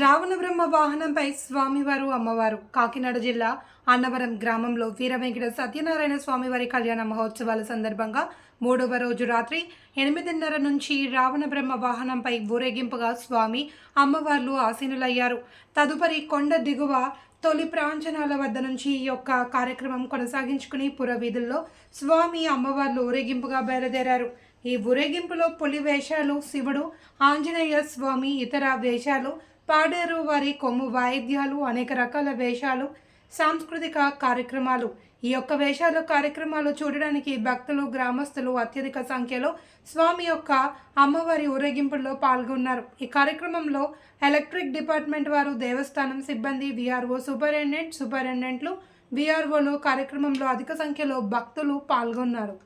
రావణ బ్రహ్మ వాహనంపై స్వామివారు అమ్మవారు కాకినాడ జిల్లా అన్నవరం గ్రామంలో వీర వెంకట సత్యనారాయణ స్వామివారి కళ్యాణ మహోత్సవాల సందర్భంగా 3వ రోజు రాత్రి 8:30 నుంచి రావణ బ్రహ్మ వాహనంపై ఊరేగింపుగా స్వామి అమ్మవార్లు ఆసీనులయ్యారు. తదుపరి కొండ దిగువ తొలి ప్రాంజనాల వద్ద నుంచి ఈ యొక్క కార్యక్రమం కొనసాగించుకుని పురవీధుల్లో స్వామి అమ్మవార్లు ఊరేగింపుగా బయలుదేరారు. ఈ ఊరేగింపులో పులి వేషాలు, శివుడు, ఆంజనేయ స్వామి, ఇతర వేషాలు, పాడేరు వారి కొమ్ము వాయిద్యాలు, అనేక రకాల వేషాలు, సాంస్కృతిక కార్యక్రమాలు. ఈ యొక్క వేషాల కార్యక్రమాలు చూడడానికి భక్తులు, గ్రామస్తులు అత్యధిక సంఖ్యలో స్వామి యొక్క అమ్మవారి ఊరేగింపుల్లో పాల్గొన్నారు. ఈ కార్యక్రమంలో ఎలక్ట్రిక్ డిపార్ట్మెంట్ వారు, దేవస్థానం సిబ్బంది, విఆర్ఓ, సూపరింటెండెంట్లు, విఆర్ఓలు కార్యక్రమంలో అధిక సంఖ్యలో భక్తులు పాల్గొన్నారు.